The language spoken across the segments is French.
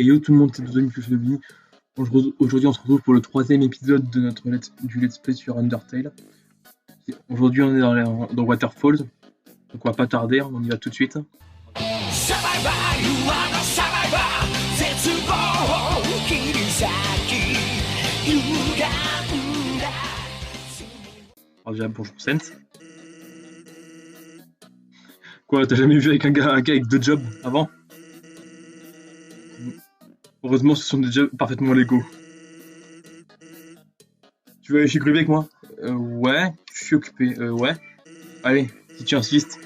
Et yo tout le monde, c'est Dodoni plus Nobini. Aujourd'hui on se retrouve pour le 3e épisode de notre du let's play sur Undertale. Aujourd'hui on est dans Waterfalls, donc on va pas tarder, on y va tout de suite. Alors déjà bonjour Sense. Quoi, t'as jamais vu avec un gars avec 2 jobs avant? Heureusement, ce sont des jobs parfaitement légaux. Tu veux aller chez Gruby avec moi? Ouais, je suis occupé. Ouais. Allez, si tu insistes.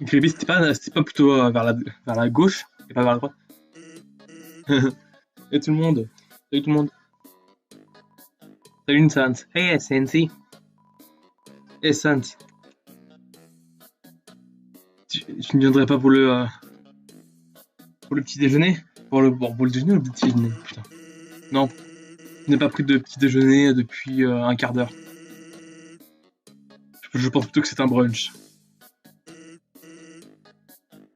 Gruby, c'était pas plutôt vers la gauche et pas vers la droite? Et tout le monde. Salut tout le monde. Salut Sans. Hey Sensi. Hey Sans. Tu ne viendrais pas pour le petit déjeuner? Pour le déjeuner ou le petit déjeuner? Putain. Non. Je n'ai pas pris de petit déjeuner depuis un quart d'heure. Je pense plutôt que c'est un brunch.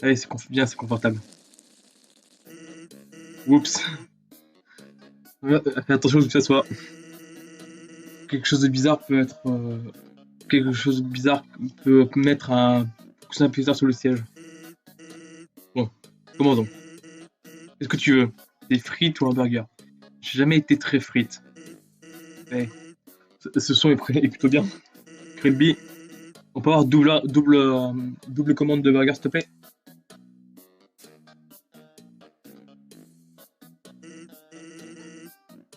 Allez, c'est bien, c'est confortable. Oups. Fais attention où tu t'assois. Quelque chose de bizarre peut être... quelque chose de bizarre peut mettre un coussin bizarre sur le siège. Bon, commençons. Qu'est-ce que tu veux? Des frites ou un burger? J'ai jamais été très frites. Mais ce son est plutôt bien. Krillby, on peut avoir double commande de burger, s'il te plaît?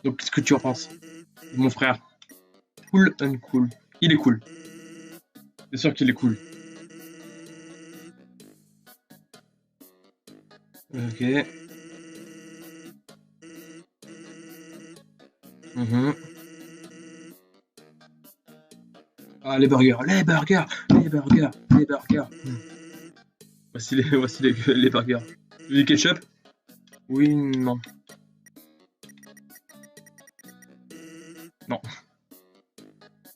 Donc, qu'est-ce que tu en penses? Mon frère. Cool and cool. Il est cool. C'est sûr qu'il est cool. Ok. Ah, les burgers. Voici les burgers. Du ketchup? Oui, non. Non.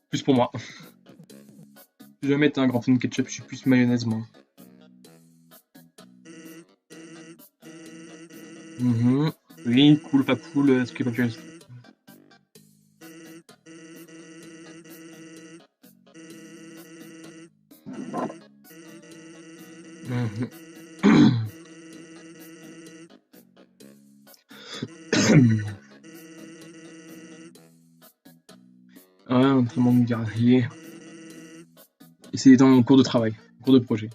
Plus pour moi. Je vais jamais été un grand fan de ketchup, je suis plus mayonnaise, moi. Oui, cool, pas cool, ce qui est pas plus. Ouais, entraînement de guerrier. Et c'est dans mon cours de travail, cours de projet.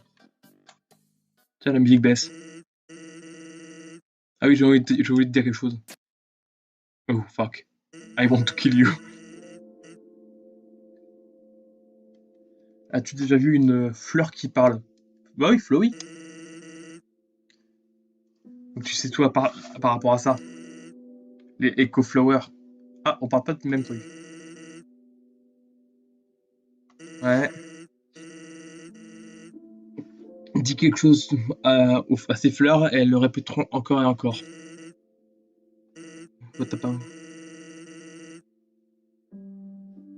Tiens, la musique baisse. Ah oui, j'ai voulu te dire quelque chose. Oh, fuck. I want to kill you. As-tu déjà vu une fleur qui parle? Bah oui, Flowey. Donc tu sais tout par rapport à ça. Les Echo Flowers. Ah, on parle pas du même truc. Ouais. Dis quelque chose à ces fleurs et elles le répéteront encore et encore. Toi, t'as pas...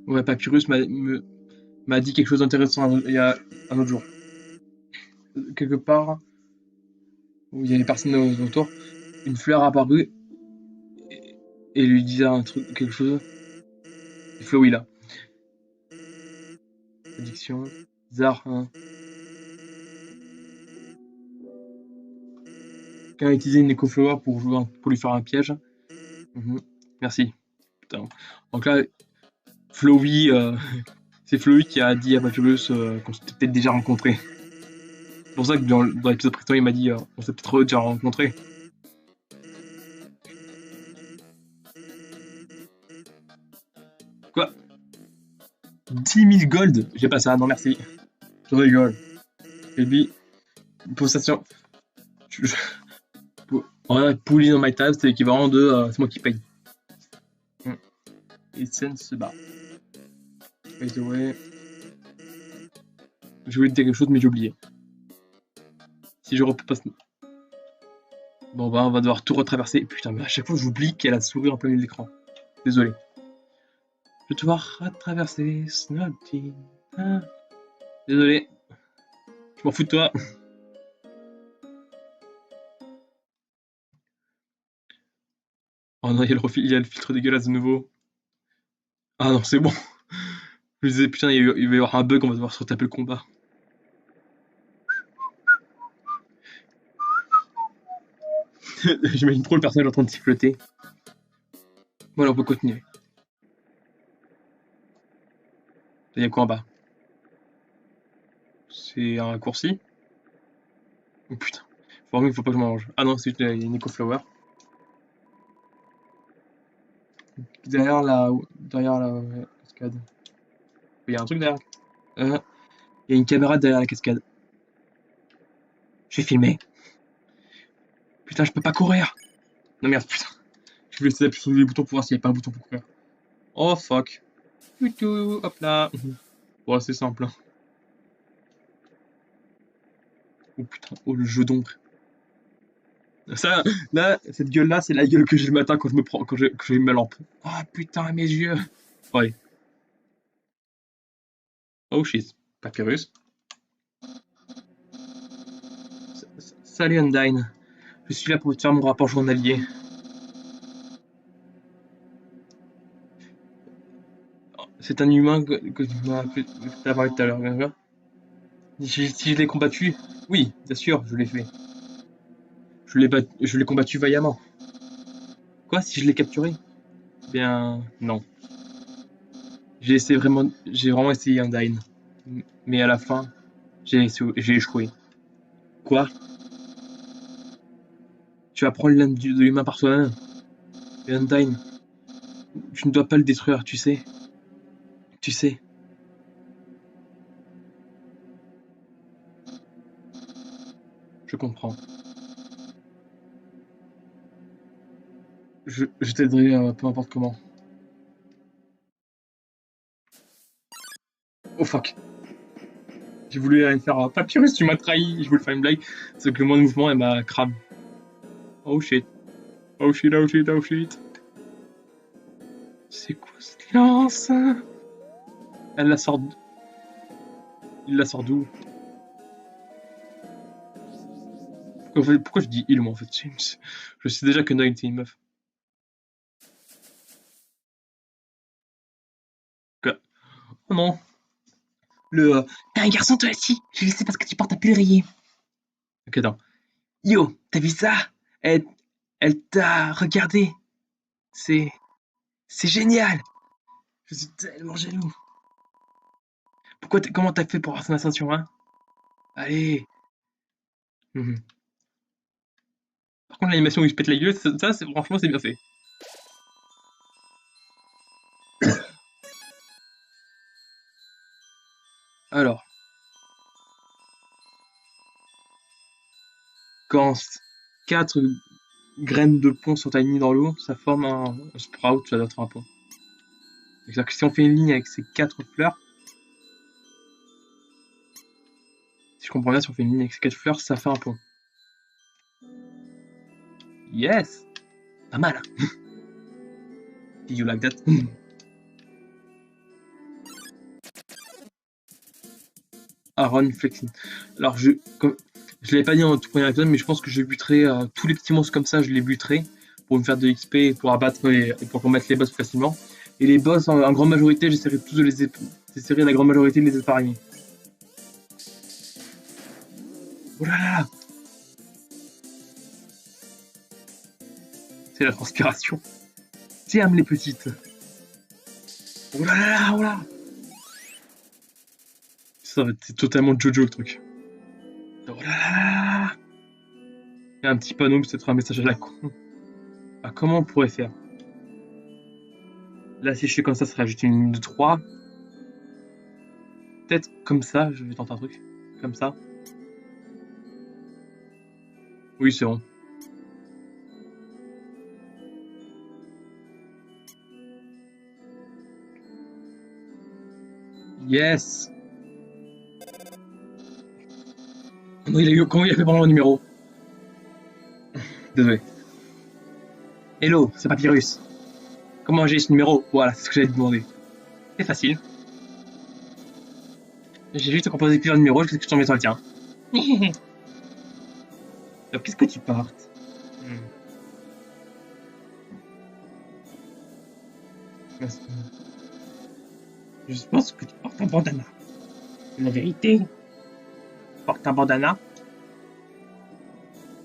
Ouais, Papyrus m'a dit quelque chose d'intéressant il y a un autre jour. Quelque part où il y avait personne autour, une fleur apparut et lui disait un truc, quelque chose. Flowey là. Addiction. Bizarre, hein. Quand a utilisé une éco-flower pour lui faire un piège. Merci. Putain. Donc là, Flowey, c'est Flowey qui a dit à Papyrus qu'on s'était peut-être déjà rencontrés. C'est pour ça que dans l'épisode précédent, il m'a dit on s'est peut-être déjà rencontrés. Quoi? 10 000 gold? J'ai pas ça, non merci. Je rigole. Et puis, possession. En vrai, pulling on my tab, c'est l'équivalent de c'est moi qui paye. Et Sen se bat. By the way. Je voulais te dire quelque chose, mais j'ai oublié. Si je repasse. Bon, bah, on va devoir tout retraverser. Putain, mais à chaque fois, j'oublie qu'elle a souris en plein milieu de l'écran. Désolé. Je vais devoir retraverser Snotty. Ah, désolé. Je m'en fous de toi. Oh non, il y a le filtre dégueulasse de nouveau. Ah non, c'est bon. Je me disais, putain, il va y avoir un bug, on va devoir se retaper le combat. J'imagine trop le personnage en train de siffloter. Voilà, on peut continuer. Il y a quoi en bas? C'est un raccourci? Oh putain. Faut pas que je mange. Ah non, c'est une Eco Flower. Derrière la cascade. Il y a un truc derrière. Euh, il y a une caméra derrière la cascade. Je vais filmer. Putain, je peux pas courir. Non merde, putain. Je vais essayer d'appuyer sur les boutons pour voir s'il n'y a pas un bouton pour courir. Oh fuck. Toutou, hop là. Bon, c'est simple. Hein. Oh putain, oh le jeu d'ombre. Ça, là, cette gueule-là, c'est la gueule que j'ai le matin quand je me prends, quand j'ai ma lampe. Oh putain, mes yeux. Ouais. Oh shit. Papyrus. Salut Undyne. Je suis là pour te faire mon rapport journalier. C'est un humain que tu m'as parlé tout à l'heure, bien sûr. Si je l'ai combattu, oui, bien sûr, je l'ai fait. Je l'ai combattu vaillamment. Quoi, si je l'ai capturé? Bien, non. J'ai vraiment essayé Undyne. Mais à la fin, j'ai échoué. Quoi? Tu vas prendre l'âme de l'humain par toi-même. Et Undyne, tu ne dois pas le détruire, tu sais. Tu sais. Je comprends. Je t'aiderai peu importe comment. Oh fuck. J'ai voulu aller faire un papyrus, tu m'as trahi. Je voulais faire une blague. Sauf que le moins de mouvement, elle m'a crame. Oh shit. Oh shit, oh shit, oh shit. C'est quoi cette lance? Elle la sort. Il la sort d'où? Pourquoi je dis il, moi, en fait? Je sais déjà que Noël, c'est une meuf. Quoi? Oh non. Le. T'es un garçon, toi aussi. Je le sais parce que tu portes un pull rayé. Ok, attends. Yo, t'as vu ça? Elle, elle t'a regardé. C'est. C'est génial. Je suis tellement jaloux. Comment t'as fait pour avoir son ascension, hein? Allez. Mhm. Par contre, l'animation où il se pète la gueule, franchement, c'est bien fait. Alors, quand 4 graines de pont sont alignées dans l'eau, ça forme un sprout, ça doit être un pont. C'est-à-dire que si on fait une ligne avec ces 4 fleurs, si je comprends bien, si on fait une ligne avec ces 4 fleurs, ça fait un pont. Yes! Pas mal, hein? Did you like that? Aaron Flexing. Alors, je l'avais pas dit dans tout premier épisode, mais je pense que je buterai tous les petits monstres comme ça, je les buterai pour me faire de XP et pour abattre et pour combattre les boss plus facilement. Et les boss, en grande majorité, j'essaierai la grande majorité de les épargner. Oh là là! C'est la transpiration. Tiens, les petites. Oh là là, oh là! Ça va être totalement Jojo le truc. Oh là là! Il y a un petit panneau, peut-être un message à la con. Ah, comment on pourrait faire? Là, si je fais comme ça serait juste une ligne de 3. Peut-être comme ça, je vais tenter un truc. Comme ça. Oui, c'est bon. Yes! Non, comment il a fait pendant le numéro? Désolé. Hello, c'est Papyrus. Comment j'ai ce numéro? Voilà, c'est ce que j'allais te demander. C'est facile. J'ai juste composé plusieurs numéros, je suis tombé sur le tien. Alors, qu'est-ce que tu partes? Hmm. Je pense que tu portes un bandana. La vérité, tu portes un bandana.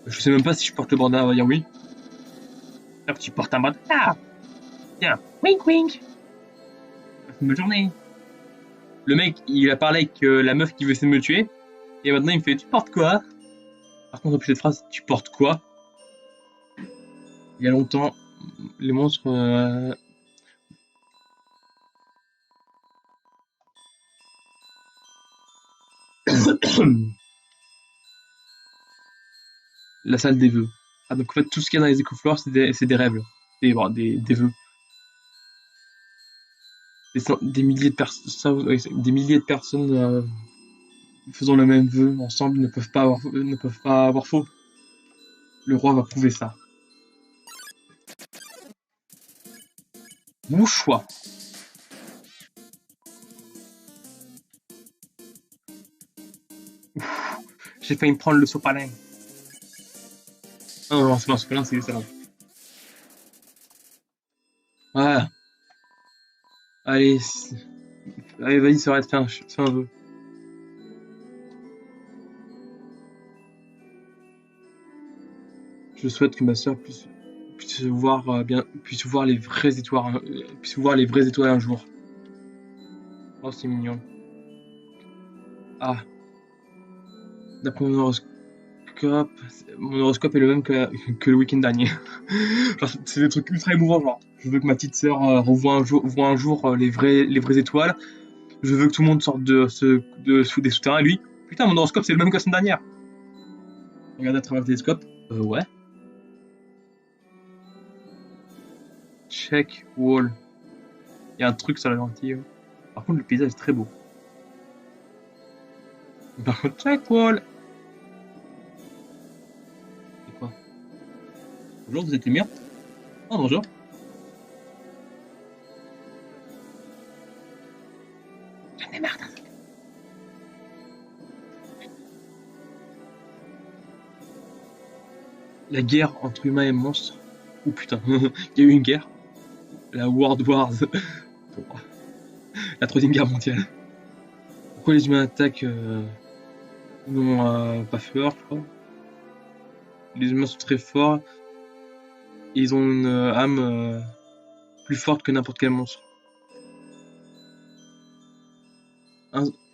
Je sais même pas si je porte le bandana, on va dire oui. Alors tu portes un bandana. Tiens, wink wink. Bonne journée. Le mec, il a parlé avec la meuf qui veut essayer de me tuer. Et maintenant, il me fait, tu portes quoi? Par contre, depuis cette phrase, tu portes quoi? Il y a longtemps, les monstres... la salle des vœux. Ah, donc en fait, tout ce qu'il y a dans les écoflores, c'est des rêves. Bon, des vœux. Des milliers de personnes, des milliers de personnes faisant le même vœu ensemble ne peuvent pas avoir faux. Le roi va prouver ça. Mouchoir. J'ai failli me prendre le sopalin. Ah non, non, c'est pas un sopalin, c'est ça. Voilà. Allez, allez, vas-y, ça va te faire fais un vœu. Je souhaite que ma sœur puisse voir puisse voir les vraies étoiles, puisse voir les vraies étoiles un jour. Oh, c'est mignon. Ah, d'après mon horoscope est le même que le week-end dernier. Genre, c'est des trucs ultra émouvants, genre. Je veux que ma petite sœur voit un jour les vraies étoiles. Je veux que tout le monde sorte sous des souterrains. Et lui, putain, mon horoscope c'est le même que la semaine dernière. Regarde à travers le télescope. Ouais. Check wall. Il y a un truc sur la lentille. Par contre, le paysage est très beau. Par contre, check wall. C'est quoi? Bonjour, vous êtes lumière? Oh, bonjour. J'en ai marre. La guerre entre humains et monstres. Oh putain, il y a eu une guerre. La World Wars. La troisième guerre mondiale. Pourquoi les humains attaquent n'ont pas peur, je crois. Les humains sont très forts et ils ont une âme plus forte que n'importe quel monstre.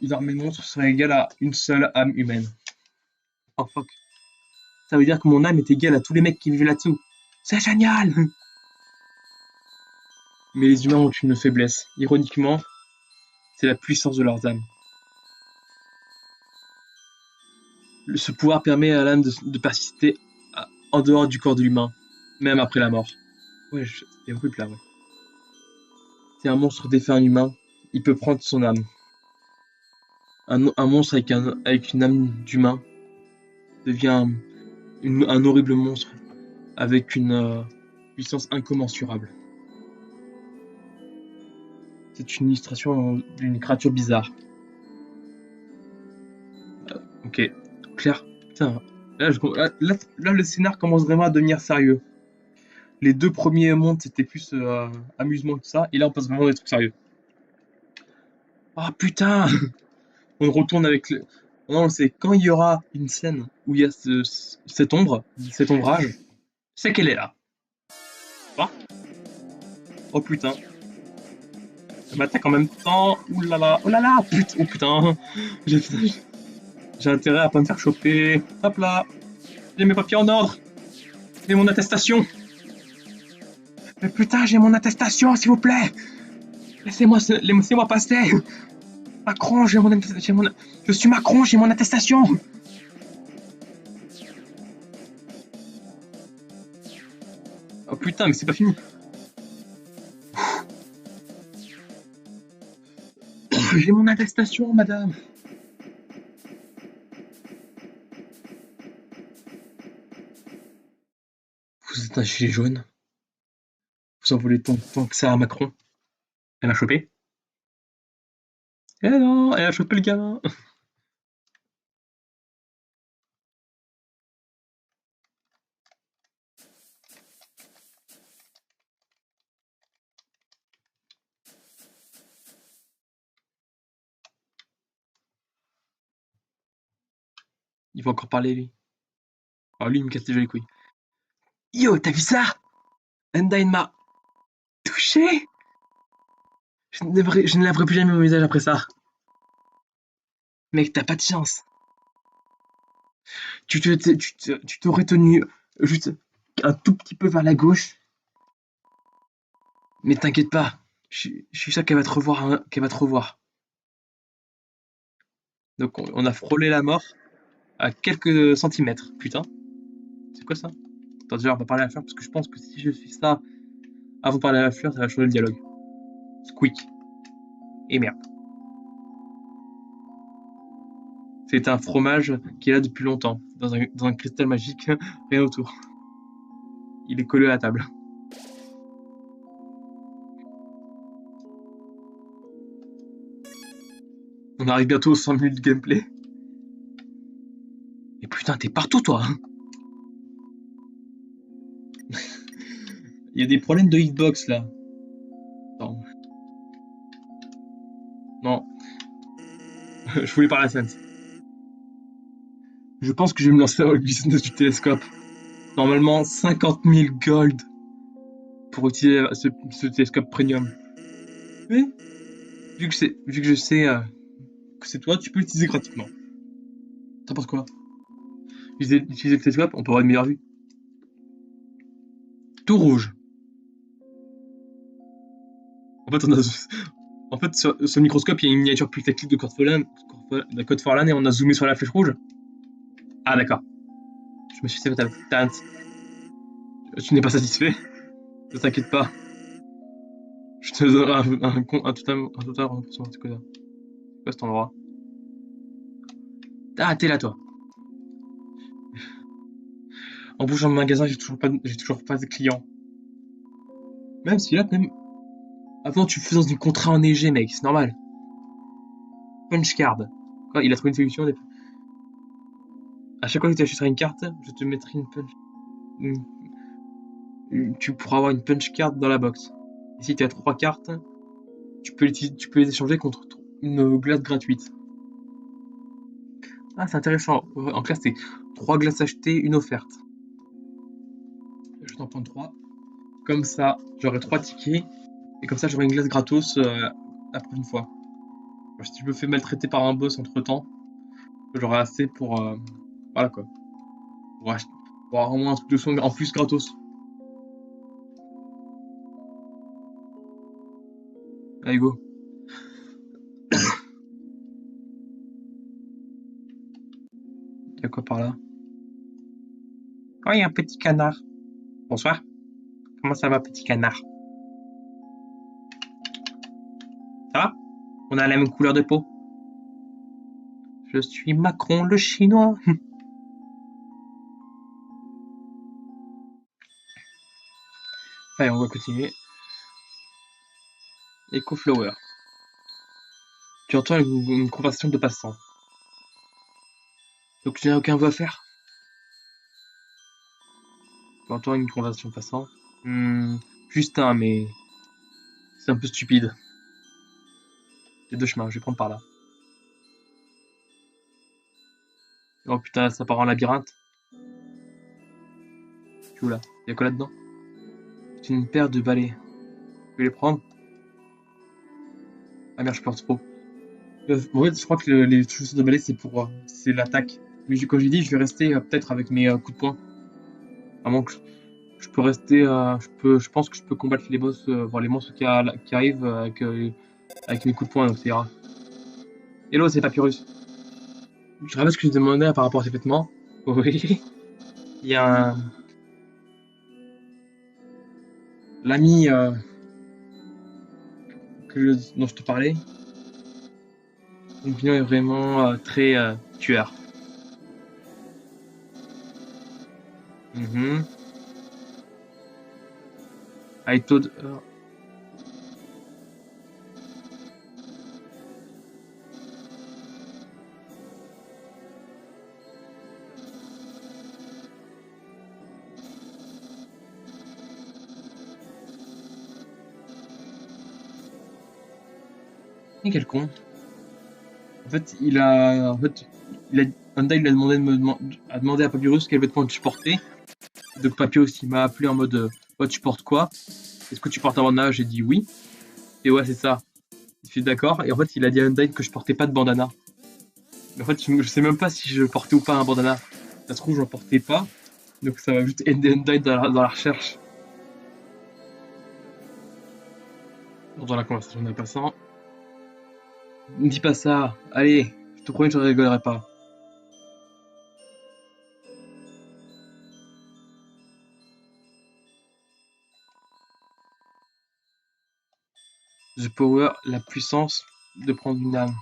Une armée de monstres serait égale à une seule âme humaine. Oh fuck. Ça veut dire que mon âme est égale à tous les mecs qui vivent là-dessous. C'est génial. Mais les humains ont une faiblesse. Ironiquement, c'est la puissance de leurs âmes. Ce pouvoir permet à l'âme de persister en dehors du corps de l'humain, même après la mort. Ouais, c'est horrible là, ouais. Si un monstre défait un humain, il peut prendre son âme. Un monstre avec une âme d'humain devient un horrible monstre avec une puissance incommensurable. C'est une illustration d'une créature bizarre. Ok, Claire, putain, là, le scénar commence vraiment à devenir sérieux. Les deux premiers mondes c'était plus amusement que ça, et là on passe vraiment dans des trucs sérieux. Ah putain, on retourne avec le... Non, c'est quand il y aura une scène où il y a cette ombre, cet ombrage, c'est qu'elle est là. Ah, oh putain, elle m'attaque en même temps. Ouh là là, oh là là, putain, oh putain. J'ai j'ai intérêt à pas me faire choper. Hop là, j'ai mes papiers en ordre. J'ai mon attestation. Mais putain, j'ai mon attestation, s'il vous plaît. Laissez-moi passer. Macron, je suis Macron, j'ai mon attestation. Oh putain, mais c'est pas fini. J'ai mon attestation, madame. Vous êtes un gilet jaune. Vous en voulez tant que ça à Macron. Elle m'a chopé. Eh non, elle a chopé le gamin. Il va encore parler, lui. Alors lui, il me casse déjà les couilles. Yo, t'as vu ça? Undyne m'a touché? Je ne lèverai plus jamais mon visage après ça. Mec, t'as pas de chance. Tu t'aurais tenu juste un tout petit peu vers la gauche. Mais t'inquiète pas. Je suis sûr qu'elle va te revoir, hein, qu'elle va te revoir. Donc on a frôlé la mort à quelques centimètres. Putain, c'est quoi ça? Attends, déjà, on va parler à la fleur parce que je pense que si je fais ça avant de parler à la fleur, ça va changer le dialogue. Squeak. Et merde. C'est un fromage qui est là depuis longtemps, dans un cristal magique, rien autour. Il est collé à la table. On arrive bientôt aux 100 minutes de gameplay. Mais putain, t'es partout toi, hein. Il y a des problèmes de hitbox là. Attends. Non, je voulais parler à Sense. Je pense que je vais me lancer dans le business du télescope. Normalement, 50 000 gold pour utiliser ce télescope premium. Mais, vu que je sais que c'est toi, tu peux l'utiliser gratuitement. T'en penses quoi? Utiliser le télescope, on peut avoir une meilleure vue. Tout rouge. En fait, en fait sur le microscope, il y a une miniature putaclic de Code Forlan et on a zoomé sur la flèche rouge. Ah, d'accord. Je me suis fait ta tante. Tu n'es pas satisfait? Ne t'inquiète pas. Je te donnerai un total remboursement. C'est quoi cet endroit? Ah, t'es là, toi. En bougeant le magasin, j'ai toujours pas de clients. Même si là, même avant, tu fais dans une contrat enneigée, mec, c'est normal. Punch card. Quoi, il a trouvé une solution. À chaque fois que tu achèteras une carte, je te mettrai une punch. Tu pourras avoir une punch card dans la box. Et si tu as 3 cartes, tu peux les échanger contre une glace gratuite. Ah, c'est intéressant. En clair, c'est 3 glaces achetées, une offerte. Je vais t'en prendre 3. Comme ça, j'aurai 3 tickets. Et comme ça, j'aurai une glace gratos la prochaine fois. Si je me fais maltraiter par un boss entre temps, j'aurai assez pour. Voilà quoi. Pour avoir au moins un truc de son en plus gratos. Allez, go. Il y a quoi par là? Oh, il y a un petit canard. Bonsoir. Comment ça va, petit canard? Ça va? On a la même couleur de peau. Je suis Macron le chinois. Allez, on va continuer. Eco Flower. Tu entends une conversation de passants. Donc tu n'as aucun vœu à faire. Tu entends une conversation de passants. Juste un, mais c'est un peu stupide. Il y a 2 chemins, je vais prendre par là. Oh putain, ça part en labyrinthe. Tu es où là? Il y a quoi là-dedans? C'est une paire de balais. Je vais les prendre. Ah merde, je porte trop. En fait, je crois que les chaussures de balai, c'est l'attaque. Mais comme j'ai dit, je vais rester peut-être avec mes coups de poing. À moins que je peux rester, je pense que je peux combattre les boss, voir les monstres qui arrivent avec mes coups de poing, donc ça ira. Hello, c'est Papyrus. Je rappelle ce que je demandais par rapport à ces vêtements. Oui. Il y a l'ami dont je te parlais. Son opinion est vraiment très tueur. Mhm. I told her. Et quel con. En fait, il a. En fait, il a. Honda, il a demandé, a demandé à Papyrus quel vêtement tu portais. Donc Papyrus, il m'a appelé en mode oh, tu portes quoi? Est-ce que tu portes un bandana? J'ai dit oui. Et ouais, c'est ça. Je suis d'accord. Et en fait, il a dit à Undyne que je portais pas de bandana. Mais en fait, je sais même pas si je portais ou pas un bandana. Ça se trouve, j'en portais pas. Donc ça va juste aider Undyne dans la recherche. Dans la conversation d'un passant. Ne dis pas ça. Allez, je te promets, je ne rigolerai pas. The power, la puissance de prendre une âme.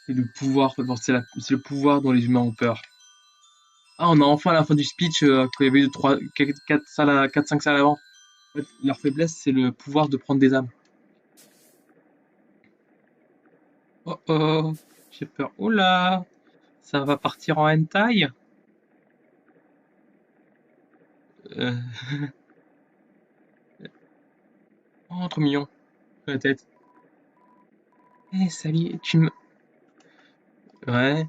C'est le pouvoir, c'est le pouvoir dont les humains ont peur. Ah, on a enfin à la fin du speech, quand il y avait eu 4, 5 salles avant. En fait, leur faiblesse, c'est le pouvoir de prendre des âmes. Oh oh, j'ai peur. Oh là, ça va partir en hentai? Euh, oh, trop mignon, la tête. Eh, salut, tu me... Ouais,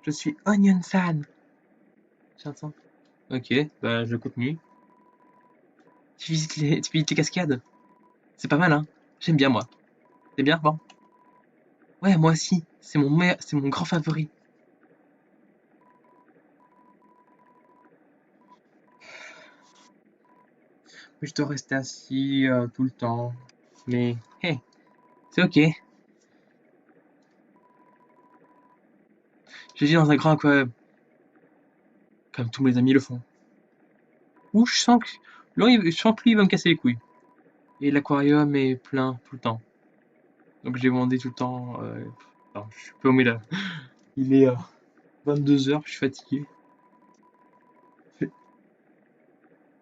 je suis Onion-san. J'entends. Ok, bah je continue. Tu visites les cascades? C'est pas mal, hein? J'aime bien, moi. C'est bien, bon? Ouais, moi aussi. C'est mon grand favori. Je dois rester assis tout le temps. Mais, hé, c'est ok. Je vis dans un grand aquarium, comme tous mes amis le font. Ouh, je sens que lui, il va me casser les couilles. Et l'aquarium est plein tout le temps. Donc j'ai demandé tout le temps. Non, je suis paumé là. Il est 22 h, je suis fatigué.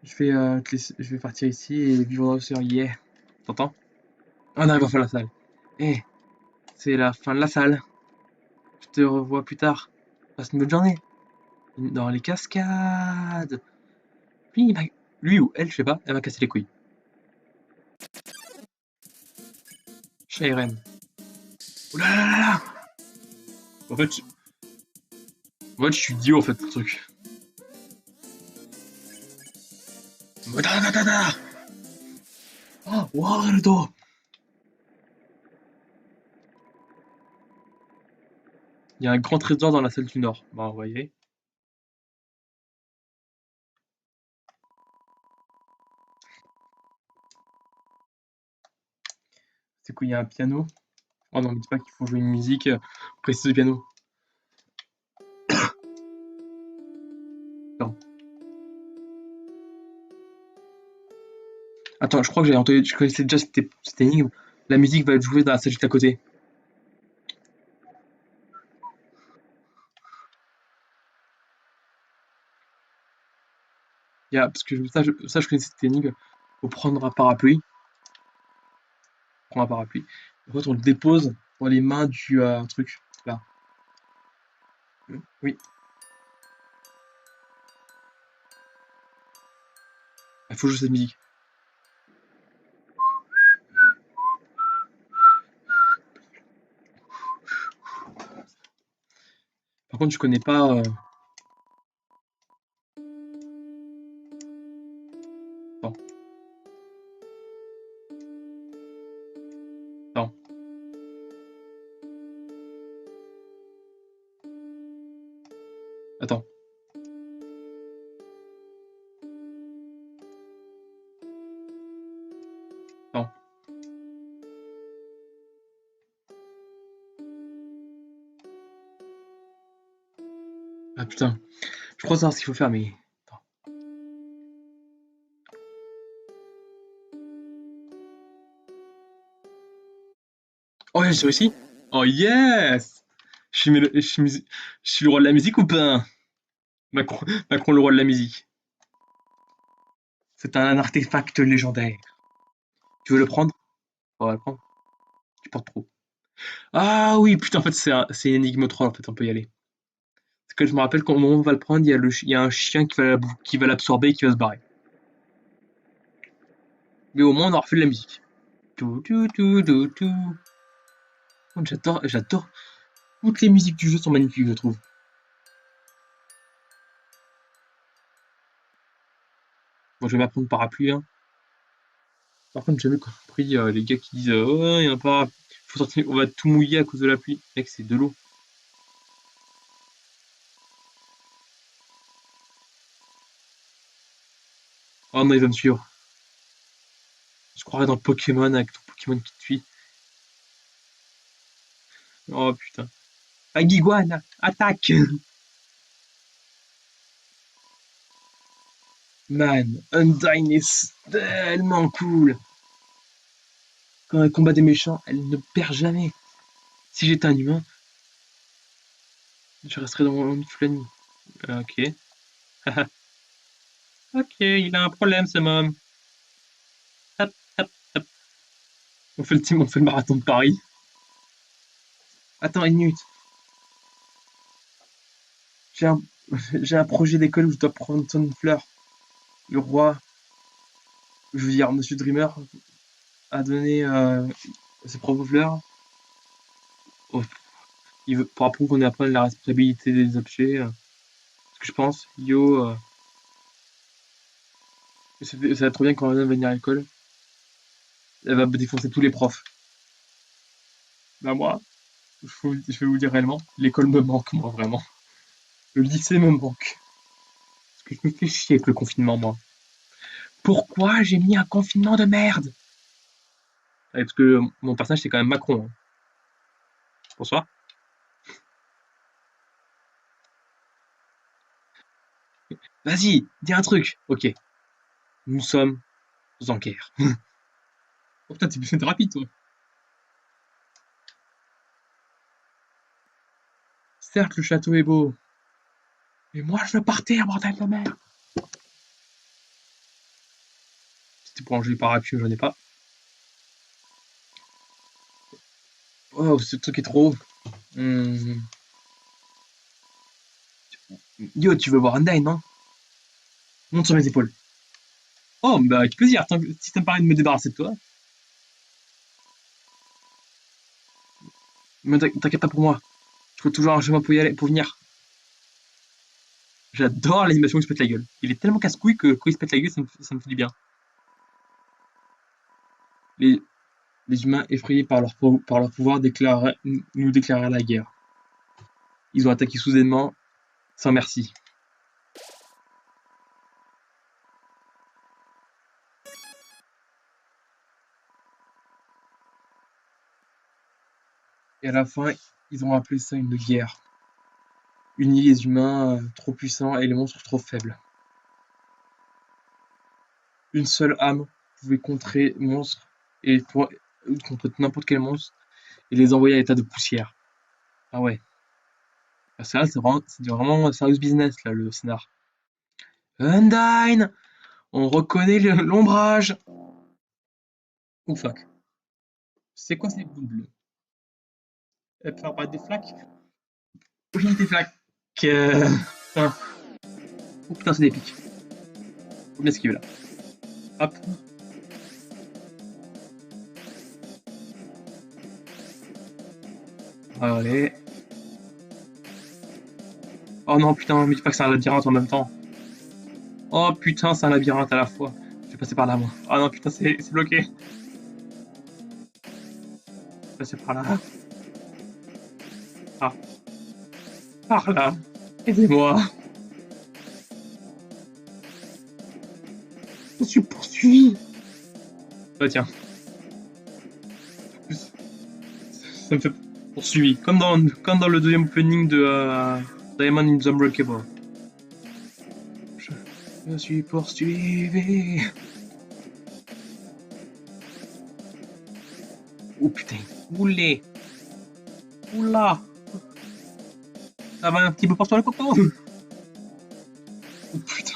Je vais partir ici et vivre dans l'océan. Yeah. T'entends? On arrive à la fin de la salle. Eh, c'est la fin de la salle. Je te revois plus tard. Passe une bonne journée. Dans les cascades. Lui, lui ou elle, je sais pas, elle m'a cassé les couilles. Shairen. Oh là là là là. En fait, je suis idiot en fait, ce truc. Oh, wow, le dos. Il y a un grand trésor dans la salle du Nord. Bon, vous voyez. C'est quoi, il y a un piano? Oh non, me dis pas qu'il faut jouer une musique précise du piano. Non. Attends, je crois que j'avais entendu, je connaissais déjà cette énigme. La musique va être jouée dans la salle juste à côté. Parce que ça, je connaissais cette énigme. Faut prendre un parapluie. Prendre un parapluie. En fait, on le dépose dans les mains du truc. Là. Oui. Il faut jouer cette musique. Par contre, je connais pas. Attends, attends, attends. Attends. Ah putain. Je crois savoir ce qu'il faut faire, mais. Attends. Oh, j'ai réussi. Oh yes! Je suis le roi de la musique ou pas? Macron, Macron le roi de la musique. C'est un artefact légendaire. Tu veux le prendre? On va le prendre. Tu portes trop. Ah oui, putain, en fait, c'est une énigme troll, en fait, on peut y aller. Parce que je me rappelle qu'au moment où on va le prendre, il y a un chien qui va l'absorber et qui va se barrer. Mais au moins, on aura refait de la musique. Tout, tout, tout, tout, tout. Oh, j'adore. Toutes les musiques du jeu sont magnifiques, je trouve. Bon, je vais m'apprendre parapluie, hein. Par contre, j'ai jamais compris les gars qui disent oh, il y a pas, faut sortir, on va tout mouiller à cause de la pluie. Mec, c'est de l'eau. Oh non, il va me suivre. Je croirais dans Pokémon avec ton Pokémon qui te suit. Oh putain. Aguiguane, attaque! Man, Undyne est tellement cool. Quand elle combat des méchants, elle ne perd jamais. Si j'étais un humain, je resterais dans mon lit toute la nuit. Ok. Ok, il a un problème, ce môme. Hop, hop, hop. On fait le team, on fait le marathon de Paris. Attends une minute. J'ai un, j'ai un projet d'école où je dois prendre soin d'une fleur. Le roi, je veux dire, Monsieur Dreamer, a donné ses propres fleurs. Oh, il veut, pour apprendre qu'on est à prendre la responsabilité des objets. Ce que je pense, Yo, ça va être trop bien quand elle va venir à l'école. Elle va défoncer tous les profs. Bah moi, je vais vous dire réellement, l'école me manque, moi, vraiment. Le lycée me manque. Parce que je me fais chier avec le confinement, moi. Pourquoi j'ai mis un confinement de merde? Ouais, parce que mon personnage, c'est quand même Macron, hein. Bonsoir. Vas-y, dis un truc. Ok, nous sommes en guerre. Oh putain, t'es rapide, toi. Certes, le château est beau, mais moi, je veux partir, bordel de merde. C'était pour enlever parapluie, j'en ai pas. Oh, ce truc est trop haut. Hmm. Yo, tu veux voir un non? Monte sur mes épaules. Oh, bah, avec plaisir. Si ça me paraît de me débarrasser de toi. Mais t'inquiète pas pour moi. Je trouve toujours un chemin pour y aller, pour venir. J'adore l'animation où il se pète la gueule. Il est tellement casse-couille que quand il se pète la gueule, ça me fait du bien. Les, les humains, effrayés par leur pouvoir, nous déclarèrent la guerre. Ils ont attaqué soudainement, sans merci. Et à la fin, ils ont appelé ça une guerre. Unis les humains trop puissants et les monstres trop faibles. Une seule âme pouvait contrer monstres et contre n'importe quel monstre et les envoyer à l'état de poussière. Ah ouais. Ah, ça, c'est vraiment serious business, là, le scénar. Undyne! On reconnaît l'ombrage! Oh fuck. C'est quoi ces boules bleues? Elles peuvent apparaître des flaques? Oui, des flaques! Putain. Oh putain, c'est des pics. Faut bien esquiver là. Hop. Allez. Oh non, putain, mais dis pas que c'est un labyrinthe en même temps. Oh putain, c'est un labyrinthe à la fois. Je vais passer par là, moi. Oh non, putain, c'est bloqué. Je vais passer par là. Ah, par là. Aidez-moi. Je suis poursuivi. Bah tiens. En plus, ça me fait poursuivi. Comme dans le deuxième opening de Diamond in the Unbreakable. Je, je suis poursuivi. Oh putain. Oulé. Oula. Ça va un petit peu pour toi le coco. Oh putain.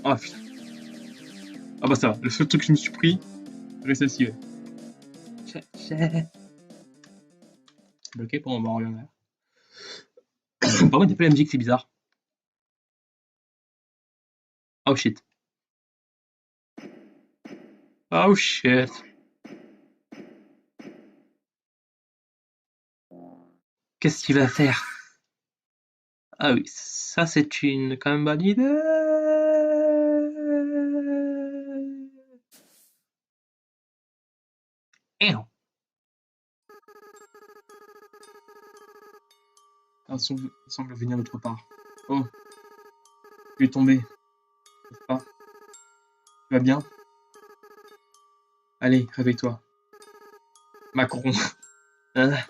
Ah putain. Ah bah ça va. Le seul truc que je me suis pris, reste celle-ci. Ouais. Bloqué pour m'en revenir. Par contre, il y a pas la musique, c'est bizarre. Oh shit. Oh shit. Qu'est-ce qu'il va faire? Ah oui, ça c'est une quand même bonne idée. Ew. Il semble venir d'autre part. Oh, tu es tombé, n'est-ce pas? Tu vas bien? Allez, réveille-toi. Macron. Ah,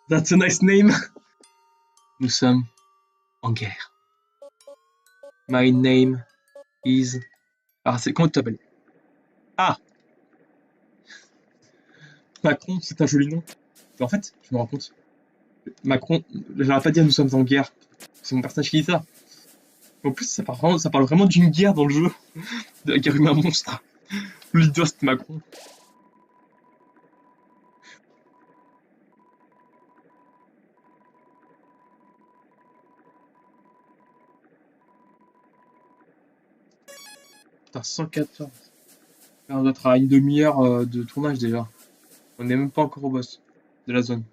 that's a nice name. Nous sommes en guerre. My name is... Ah, c'est... Comment tu t'appelles? Ah, Macron, c'est un joli nom. Mais en fait, je me rends compte. Macron, j'aurais pas dire nous sommes en guerre. C'est mon personnage qui dit ça. En plus, ça parle vraiment d'une guerre dans le jeu. De la guerre humain-monstre. Le leader, c'est Macron. Putain, 114. On doit être à une demi-heure de tournage déjà. On n'est même pas encore au boss de la zone.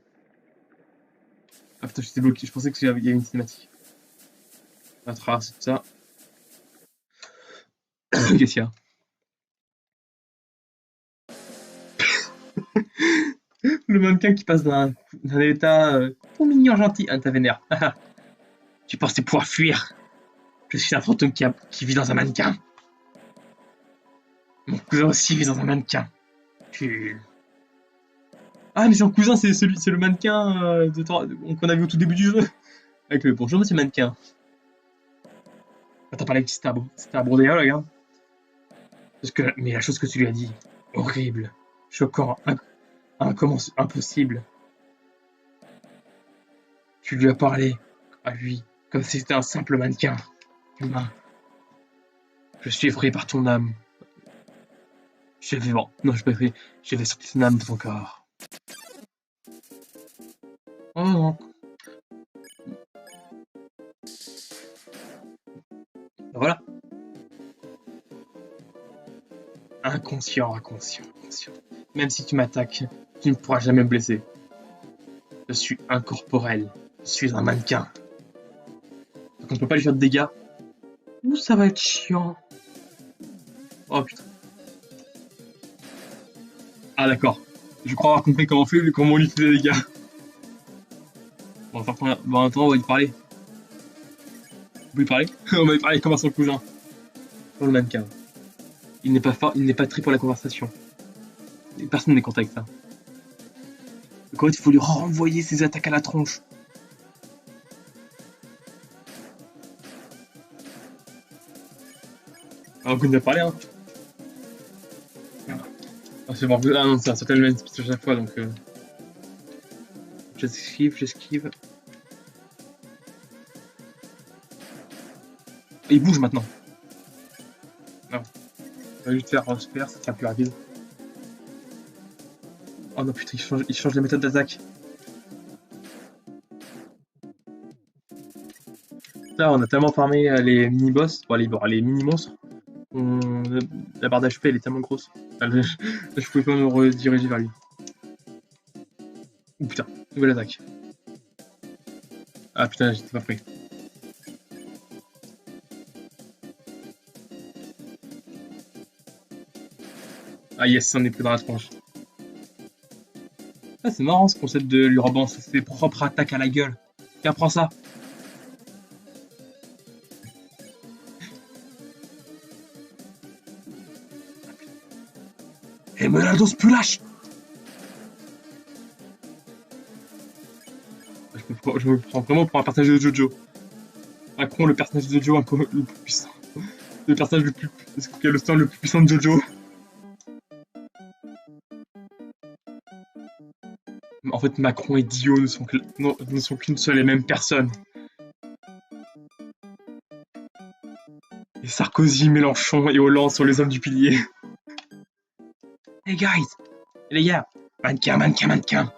Ah putain, j'étais bloqué. Je pensais qu'il y avait une cinématique. On va traverser tout ça. Qu'est-ce qu'il y a? Le mannequin qui passe d'un état tout mignon gentil à un état vénère. Tu pensais pouvoir fuir? Je suis un fantôme qui vit dans un mannequin. Mon cousin aussi vit dans un mannequin. Tu... Ah, mais son cousin, c'est le mannequin qu'on a vu au tout début du jeu. Avec le bonjour, monsieur mannequin. T'as parlé que c'était un brodéa, regarde. Mais la chose que tu lui as dit, horrible, choquant, impossible. Tu lui as parlé à lui comme si c'était un simple mannequin humain. Je suis effrayé par ton âme. Je vais bon, non, je suis pas effrayé. Je vais sortir ton âme de ton corps. Oh non. Voilà. Inconscient, inconscient, inconscient. Même si tu m'attaques, tu ne pourras jamais me blesser. Je suis incorporel. Je suis un mannequin. Donc on peut pas lui faire de dégâts. Ouh, ça va être chiant. Oh putain. Ah d'accord. Je crois avoir compris comment on lui fait des dégâts. Bon, attends, on va lui parler. On peut lui parler. On va lui parler comme à son cousin. Dans le mannequin. Il n'est pas fort, il n'est pas très pour la conversation. Personne n'est content avec ça. Donc en fait, il faut lui renvoyer ses attaques à la tronche. Alors qu'on a parlé, hein. Ah, c'est bon. Ah non, ça sautait le même speech à chaque fois, donc... J'esquive. Et il bouge maintenant. Non. On va juste faire super, ça sera plus rapide. Oh non putain, il change la méthode d'attaque. Là, on a tellement farmé les mini-boss, les mini-monstres. La barre d'HP, elle est tellement grosse. Là, je pouvais pas me rediriger vers lui. Oh putain, nouvelle attaque. Ah putain, j'étais pas prêt. Ah yes, on est plus dans la tronche. Ah, c'est marrant ce concept de lui rebalancer ses propres attaques à la gueule. Tiens, prends ça. Et me la dose plus lâche. Je me prends vraiment pour un personnage de Jojo. Macron, le personnage de Jojo le plus puissant. Le personnage qui a le stand le plus puissant de Jojo. En fait, Macron et Dio ne sont qu'une seule et même personne. Et Sarkozy, Mélenchon et Hollande sont les hommes du pilier. Hey guys, les gars, mannequin.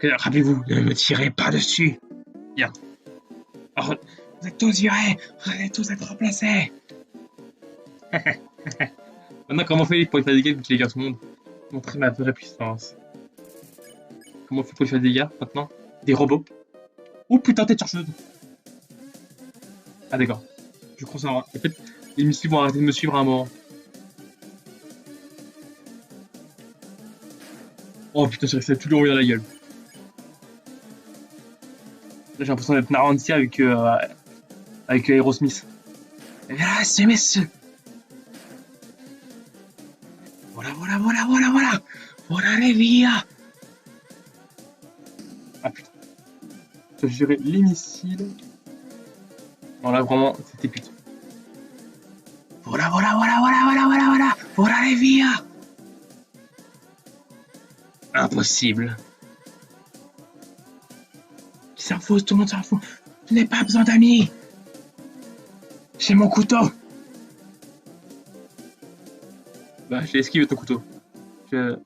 Rappelez-vous, ne me tirez pas dessus. Bien. Alors, vous êtes tous virés, vous allez tous être remplacés. Maintenant, comment on fait pour lui faire des dégâts vu qu'il est à tout le monde? Montrer ma vraie puissance. Comment on fait pour lui faire des dégâts maintenant? Des robots. Oh putain, tête chercheuse! Ah d'accord. Je crois ça. En fait, les missiles vont arrêter de me suivre à un moment. Oh putain, j'ai réussi à tout lui envoyer dans la gueule. Là, j'ai l'impression d'être Narantia avec Aerosmith. Mesdames et messieurs, voilà, voilà, voilà, voilà, voilà, voilà les via. Ah putain, je gérer les missiles. Non là vraiment, c'était putain. Voilà, voilà, voilà, voilà, voilà, voilà, voilà, voilà les via. Impossible. Qui s'en fout, tout le monde s'en fout. Je n'ai pas besoin d'amis. J'ai mon couteau. Bah, j'ai esquivé ton couteau. Je...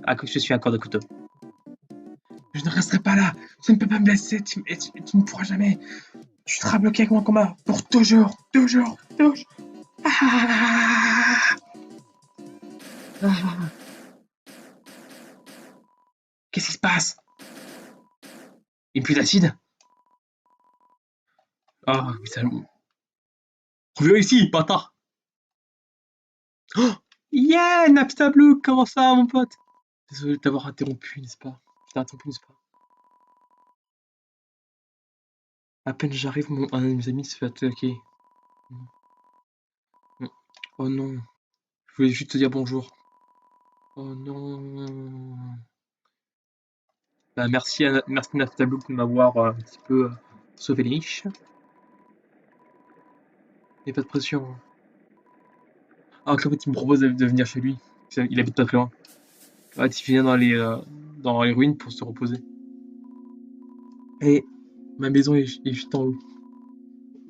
Ah, que je suis un corps de couteau. Je ne resterai pas là. Tu ne peux pas me laisser. Tu ne pourras jamais. Tu seras bloqué avec mon combat. Pour toujours. Toujours. Toujours. Ah, ah. Qu'est-ce qui se passe? Une pluie d'acide? Ah, putain. Reviens ici, bâtard. Oh, yeah, Napsta Blue. Comment ça, mon pote? Désolé de t'avoir interrompu, n'est-ce pas? Je t'ai interrompu, n'est-ce pas? À peine j'arrive, un de mes amis se fait attaquer. Oh non. Je voulais juste te dire bonjour. Oh non. Bah, merci Naftablo de m'avoir un petit peu sauvé les niches. Y a pas de pression, hein. Ah, en fait, il me propose de venir chez lui. Il habite pas très loin. Ouais, il vient dans les ruines pour se reposer. Et ma maison est juste en haut.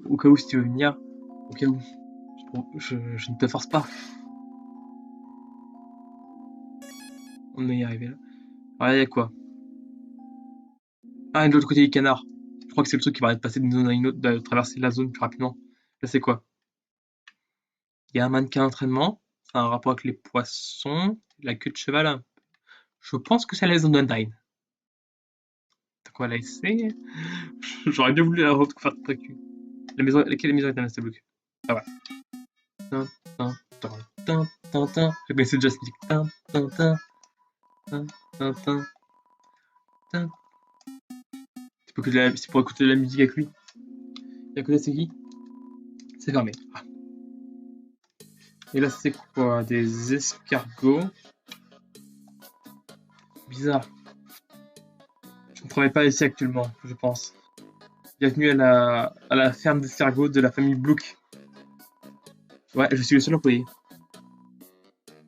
Au cas où, si tu veux venir, au cas où, je ne te force pas. On est arrivé là. Alors, il y a quoi? Ah, et de l'autre côté, les canards. Je crois que c'est le truc qui va de passer d'une zone à une autre, de traverser la zone plus rapidement. Là, c'est quoi? Il y a un mannequin d'entraînement. Ça a un rapport avec les poissons. La queue de cheval. Je pense que c'est la zone d'Undyne. Donc on va la laisser. J'aurais bien voulu la faire de cul. La maison, laquelle est la maison est un Block? Ah ouais. Tin, tin, tin, tin, tin, tin. Je connaissais déjà cette musique. Tin, tin, tin, tin, tin, tin, tin. C'est pour écouter de la musique avec lui. Et à côté, c'est qui? C'est fermé. Ah. Et là, c'est quoi? Des escargots. Bizarre. Je ne travaille pas ici actuellement, je pense. Bienvenue à la ferme d'escargots de la famille Blook. Ouais, je suis le seul employé.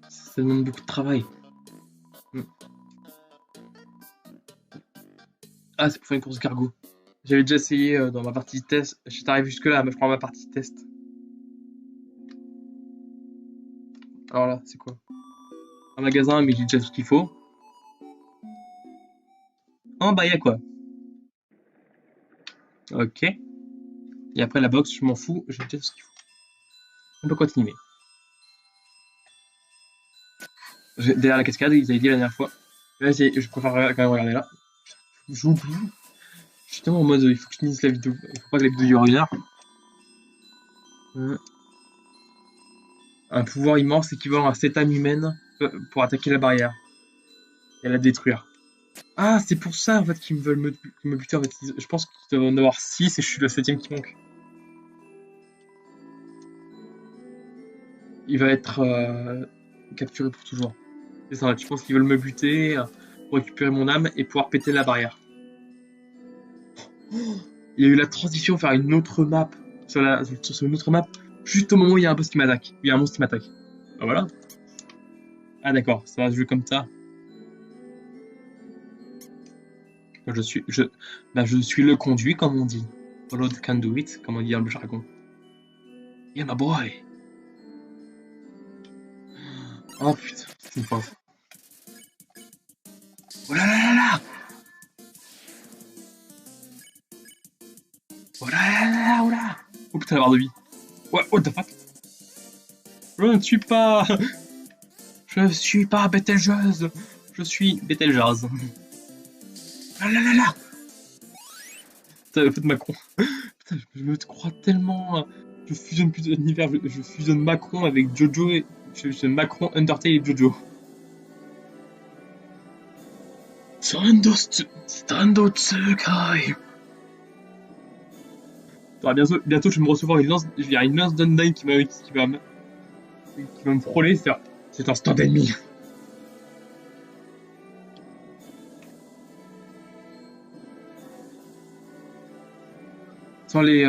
Ça demande beaucoup de travail. Hmm. Ah, c'est pour faire une course cargo. J'avais déjà essayé dans ma partie test. Je suis arrivé jusque là, mais je prends ma partie test. Alors là, c'est quoi? Un magasin, mais j'ai déjà tout ce qu'il faut. Oh, bah, y'a quoi? Ok. Et après, la box, je m'en fous, j'ai déjà tout ce qu'il faut. On peut continuer. Derrière la cascade, ils avaient dit la dernière fois. Là, je préfère quand même regarder là. J'oublie. Je suis tellement en mode, il faut que je finisse la vidéo. Il faut pas que la vidéo dure 1 heure. Un pouvoir immense équivalent à 7 âmes humaines pour attaquer la barrière et la détruire. Ah, c'est pour ça en fait qu'ils me veulent me buter. En fait. Je pense qu'ils doivent en avoir 6 et je suis le 7ème qui manque. Il va être capturé pour toujours. C'est ça, je pense qu'ils veulent me buter pour récupérer mon âme et pouvoir péter la barrière. Il y a eu la transition vers une autre map sur une autre map juste au moment où il y a un boss qui m'attaque. Il y a un monstre qui m'attaque. Ah voilà. Ah d'accord, ça va se jouer comme ça. Je suis le conduit comme on dit. Follow the conduit, comme on dit dans le jargon. Yeah my boy. Oh putain, c'est une phrase. Oh là là là là. Oh là là là là, oh là. Oh putain, la barre de vie. Ouais, what the fuck. Je ne suis pas... Je suis pas Betelgeuse. Je suis Betelgeuse. Ah là là là. Putain, le fait de Macron. Putain, je me crois tellement... Je fusionne plus d'univers. Je fusionne Macron avec Jojo et... Je fusionne Macron, Undertale et Jojo. Stando Tsukai. Bientôt, je vais me recevoir une lance... Je vais une lance d'Undyne qui va me frôler. C'est un stand ennemi. Sans les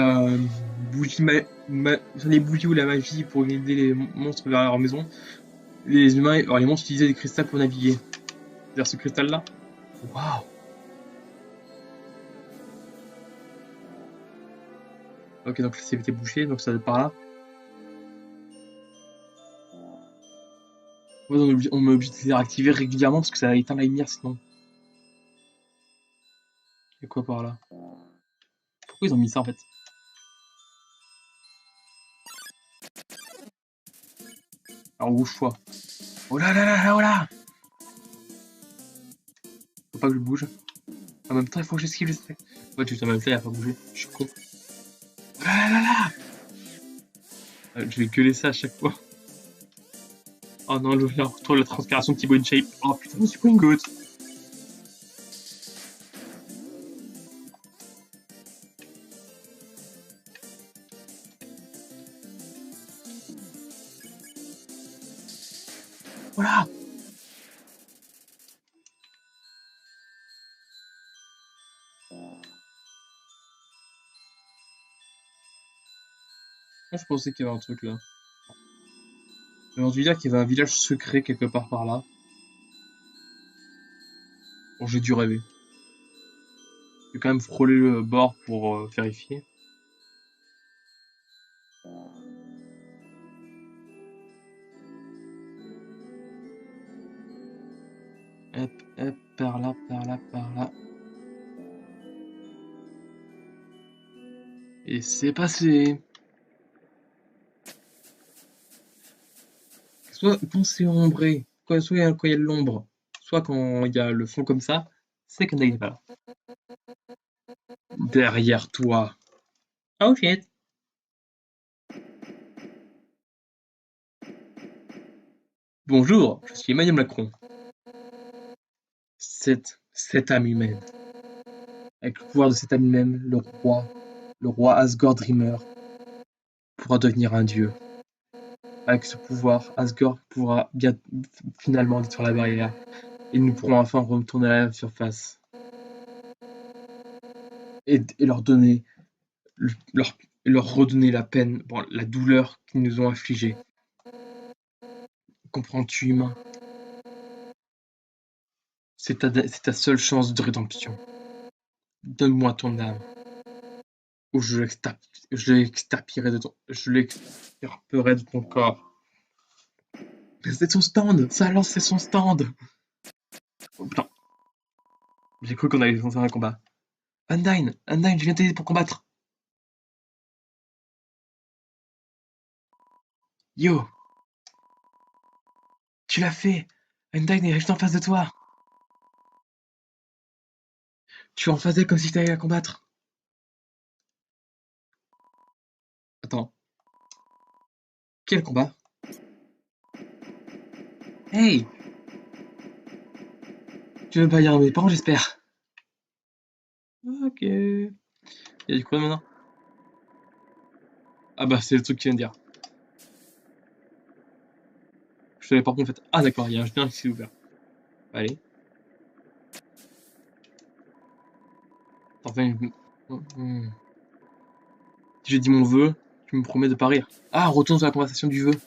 bougies sans les bougies ou la magie pour guider les monstres vers leur maison, les humains, alors les monstres utilisaient des cristals pour naviguer. Vers ce cristal-là. Waouh. Ok, donc c'est été bouché, donc ça va être par là. Ouais, on est obligé de les réactiver régulièrement parce que ça éteint la lumière sinon. Et quoi par là? Pourquoi ils ont mis ça en fait? Alors bouge toi. Oh là là là là, oh là! Faut pas que je bouge. En même temps, il faut que j'esquive, j'espère. Ouais, tu t'en même fait, il a pas bougé. Je suis con. Oh là là là là! Je vais gueuler ça à chaque fois. Oh non, je vais retrouver la transpiration de Thibaut InShape. Oh putain, je suis pas une goutte. Voilà! Moi, je pensais qu'il y avait un truc là. J'ai entendu dire qu'il y avait un village secret quelque part par là. Bon, j'ai dû rêver. Je vais quand même frôler le bord pour vérifier. Hop, hop, par là, par là, par là. Et c'est passé. Soit quand c'est ombré, soit quand il y a de l'ombre, soit quand il y a le fond comme ça, c'est qu'on n'est pas là. Derrière toi. Oh shit. Bonjour, je suis Emmanuel Macron. Cette âme humaine. Avec le pouvoir de cette âme humaine, le roi Asgore Dreamer, pourra devenir un dieu. Avec ce pouvoir, Asgore pourra bien finalement détruire la barrière et nous pourrons enfin retourner à la surface et leur donner leur, leur redonner la peine, bon, la douleur qu'ils nous ont infligée. Comprends-tu, humain? C'est ta seule chance de rédemption. Donne-moi ton âme, ou je l'extirperai de ton corps. C'est son stand! Ça a lancé son stand! Oh putain, j'ai cru qu'on allait faire un combat. Undyne! Undyne, je viens t'aider pour combattre! Yo! Tu l'as fait! Undyne est juste en face de toi! Tu es en face d'elle comme si t'allais la combattre! Attends, quel combat? Hey! Tu veux pas dire à mes parents, j'espère? Ok. Il y a du quoi maintenant? Ah bah, c'est le truc qu'il vient de dire. Je savais pas en fait. Ah d'accord, il y a un général qui s'est ouvert. Allez. Enfin, si j'ai dit mon vœu, tu me promets de pas rire. Ah, retourne sur la conversation du vœu.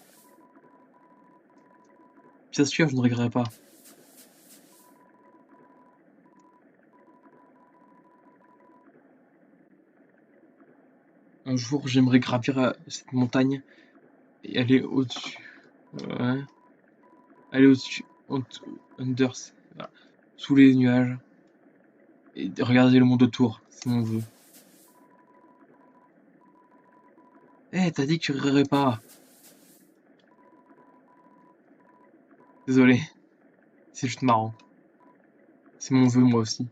Bien sûr, je ne regretterai pas. Un jour, j'aimerais gravir cette montagne et aller au-dessus. Ouais. Aller au-dessus. Under. Voilà. Sous les nuages. Et regarder le monde autour. C'est mon vœu. Eh, t'as dit que tu rirais pas. Désolé, c'est juste marrant. C'est mon vœu, moi aussi.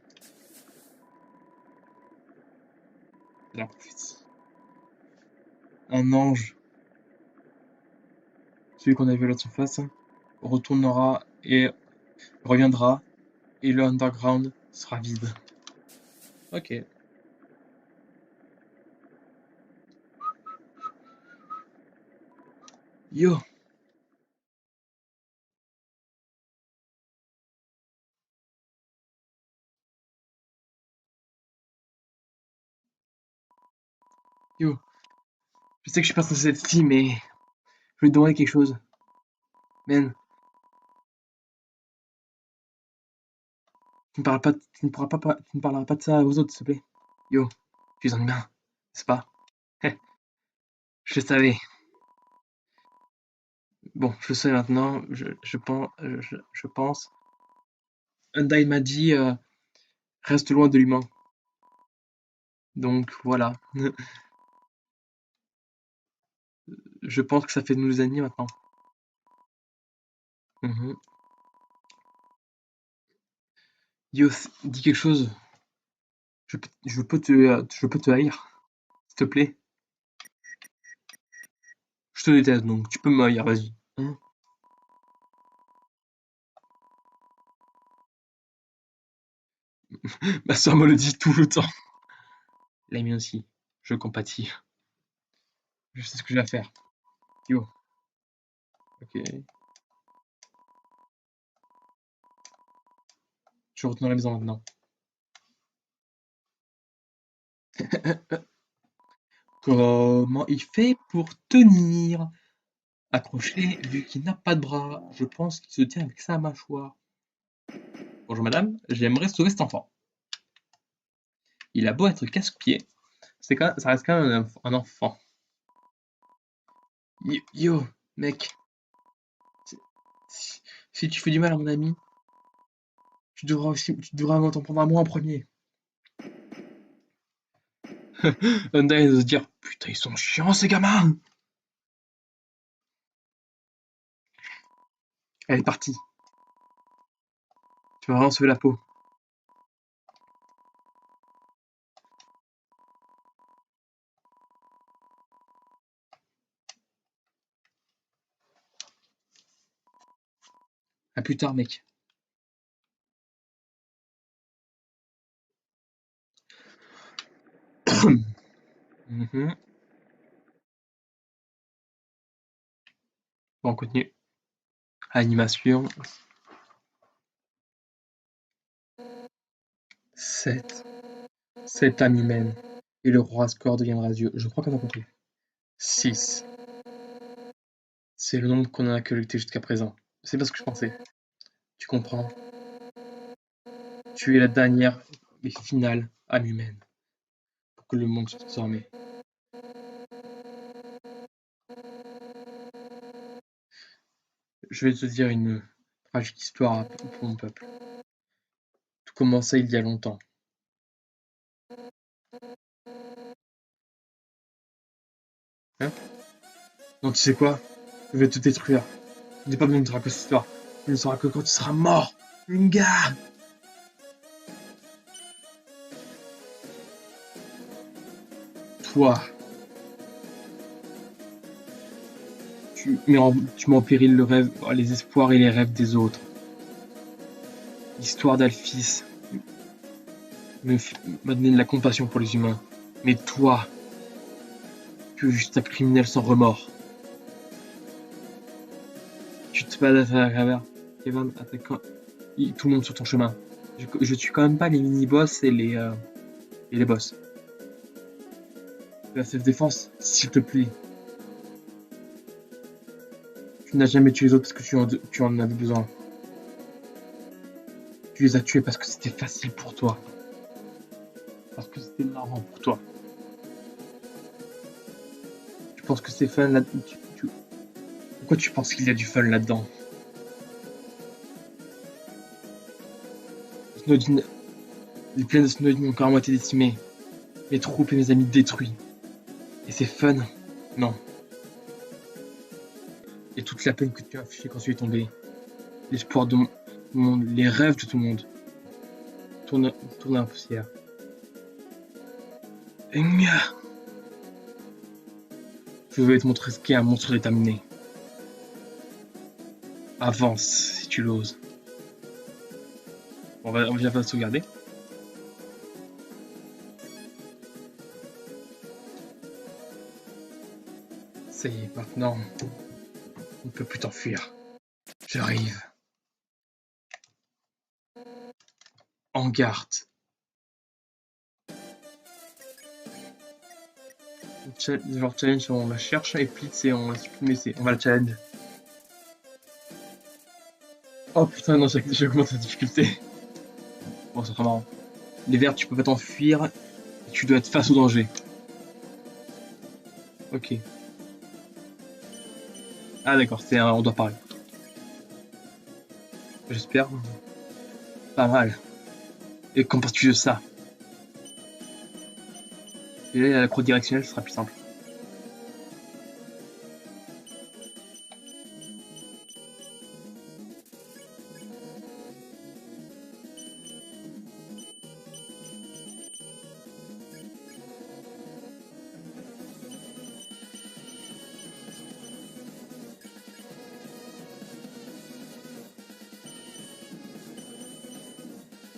C'est la prophétie. Un ange, celui qu'on a vu à la surface, retournera et reviendra, et le underground sera vide. Ok. Yo, yo. Je sais que je suis pas censé être ici, mais je vais te demander quelque chose. Man, tu ne parleras pas de ça aux autres, s'il te plaît. Yo, tu es un humain, n'est-ce pas? Je le savais. Bon, je le sais maintenant, je pense. Undyne m'a dit, reste loin de l'humain. Donc voilà. Je pense que ça fait de nous des amis maintenant. Mhm. Yo, dis quelque chose. Je peux te haïr, s'il te plaît. Je te déteste, donc tu peux me haïr, vas-y. Hein. Ma soeur me le dit tout le temps. La mienne aussi. Je compatis. Je sais ce que je vais faire. Yo, ok. Je retourne à la maison maintenant. Comment il fait pour tenir? Accroché, vu qu'il n'a pas de bras, je pense qu'il se tient avec sa mâchoire. Bonjour madame, j'aimerais sauver cet enfant. Il a beau être casse-pied, ça reste quand même un enfant. Yo, mec, si, si tu fais du mal à mon ami, tu devras t'en prendre à moi en premier. Hyundai de se dire, putain, ils sont chiants ces gamins. Elle est partie. Tu vas vraiment sauver la peau. À plus tard, mec. Mhm. Bon, on continue. Animation. 7. 7 âmes humaines. Et le roi score deviendra Dieu. Je crois qu'on a compris. 6. C'est le nombre qu'on a collecté jusqu'à présent. C'est pas ce que je pensais. Tu comprends? Tu es la dernière et finale âme humaine pour que le monde soit transformé. Je vais te dire une tragique histoire pour mon peuple. Tout commençait il y a longtemps. Hein? Non, tu sais quoi? Je vais te détruire. Je n'ai pas besoin de te raconter cette histoire. Tu ne sauras que quand tu seras mort. Lunga! Toi, tu mets en péril les espoirs et les rêves des autres. L'histoire d'Alphys m'a donné de la compassion pour les humains. Mais toi, tu es juste un criminel sans remords. Tu te balades à travers Kevin attaquant tout le monde sur ton chemin. Je tue quand même pas les mini-boss et les boss. La self-défense, s'il te plaît. Tu n'as jamais tué les autres parce que tu en avais besoin. Tu les as tués parce que c'était facile pour toi. Parce que c'était marrant pour toi. Tu penses que c'est fun là Pourquoi tu penses qu'il y a du fun là-dedans? Snowdin, les plaines de Snowdin ont encore à moitié décimées. Mes troupes et mes amis détruits. Et c'est fun? Non. Et toute la peine que tu as affichée quand tu es tombé. l'espoir de monde, les rêves de tout le monde tournent en poussière. Enya, je vais te montrer ce qu'est un monstre déterminé. Avance, si tu l'oses. On va pas sauvegarder. Ça y est, maintenant, on ne peut plus t'enfuir. J'arrive. En garde. Genre challenge, on la cherche, et Blitz, et on la supprime, on va la challenge. Oh putain, non, j'augmente la difficulté. Bon, c'est très marrant. Les verts, tu peux pas t'enfuir, et tu dois être face au danger. Ok. Ah d'accord, on doit parler. J'espère. Pas mal. Et qu'en penses-tu de ça? Et là, il y a la croix directionnelle, ce sera plus simple.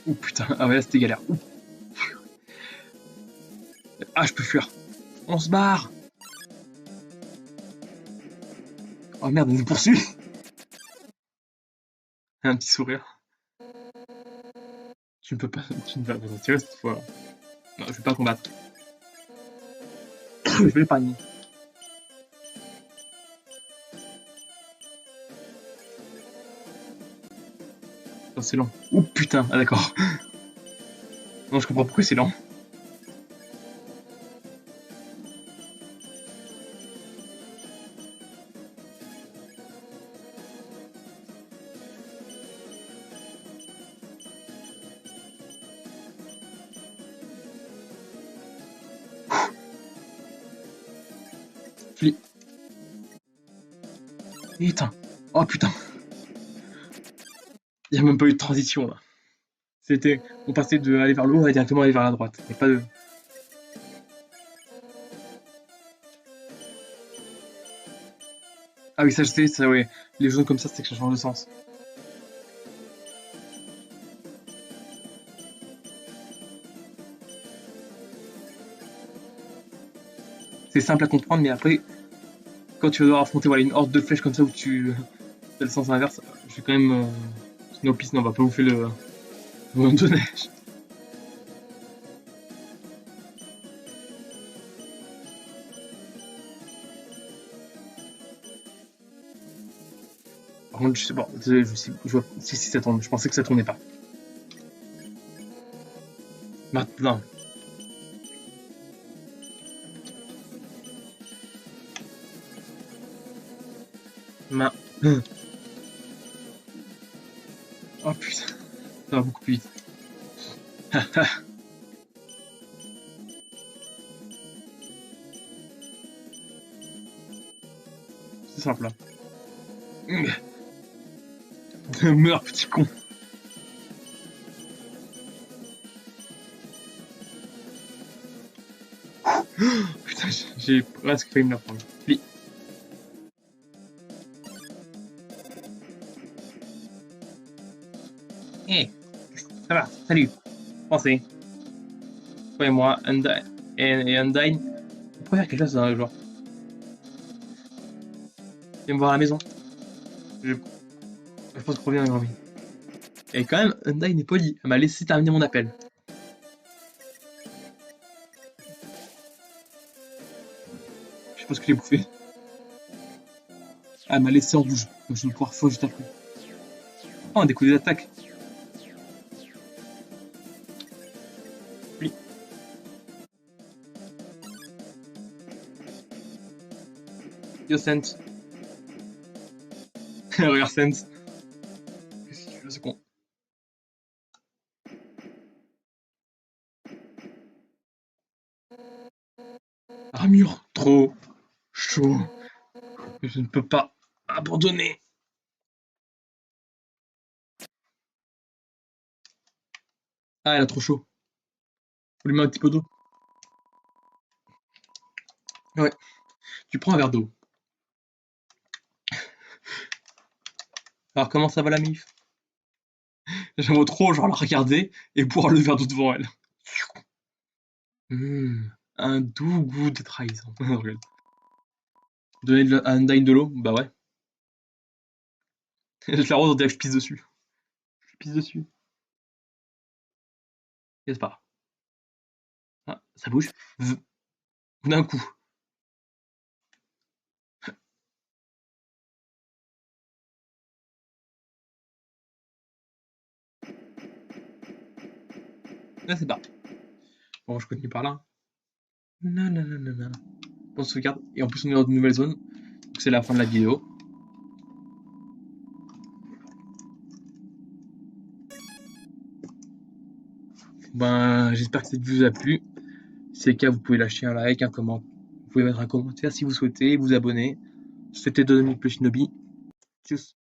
Ouh putain, ah ouais, là c'était galère. Ouh. Ah, je peux fuir. On se barre. Oh merde, on nous poursuit. Un petit sourire. Tu ne peux pas, tu ne vas pas t'en tirer cette fois. Non, je vais pas combattre. Je vais l'épargner. Oh, c'est lent. Ouh putain, ah d'accord. Non, je comprends pourquoi c'est lent. Flip. Putain. Oh putain. Il n'y a même pas eu de transition là. On passait de aller vers le haut à directement aller vers la droite. Il n'y a pas de. Ah oui, ça je sais, ça ouais. Les jeux comme ça, c'est que ça change de sens. C'est simple à comprendre, mais après, quand tu vas devoir affronter voilà, une horde de flèches comme ça où tu as le sens inverse, je vais quand même. Snowpiece, non, on va pas bouffer le bonhomme de neige. Par contre, je sais pas, désolé, je vois, si ça tourne, je pensais que ça tournait pas. Maintenant. Ma... Oh putain, ça va beaucoup plus vite. C'est simple là. Meurs, petit con. Putain, j'ai presque failli me la prendre. Pli. Eh, ça va, salut. Pensez. Toi et moi, et Undyne, on pourrait faire quelque chose dans le genre. Viens me voir à la maison. Je pense qu'on revient avec envie. Et quand même, Undyne est polie. Elle m'a laissé terminer mon appel. Je sais pas ce que j'ai bouffé. Elle m'a laissé en rouge. Donc je vais pouvoir faux juste après. Oh, on découvre des attaques. Oui. Yo, Sense. Regarde, Sense. Qu'est-ce qu'il fait, ce con? Armure. Trop chaud. Je ne peux pas abandonner. Ah, elle a trop chaud. Faut lui mettre un petit peu d'eau. Ouais. Tu prends un verre d'eau. Alors, comment ça va la mif? J'aimerais trop, genre, la regarder et boire le verre d'eau devant elle. Un doux goût de trahison. Regarde. Donner à Undyne de l'eau? Bah ouais. Je la rose, on dirait que je pisse dessus. Je pisse dessus. N'est-ce pas? Ah, ça bouge. D'un coup. Là, c'est parti. Bon, je continue par là. Nananana. On se regarde. Et en plus, on est dans une nouvelle zone. Donc, c'est la fin de la vidéo. Ben, j'espère que cette vidéo vous a plu. Si c'est le cas, vous pouvez lâcher un like, un commentaire. Vous pouvez mettre un commentaire si vous souhaitez, vous abonner. C'était Dominique le Shinobi. Tchuss.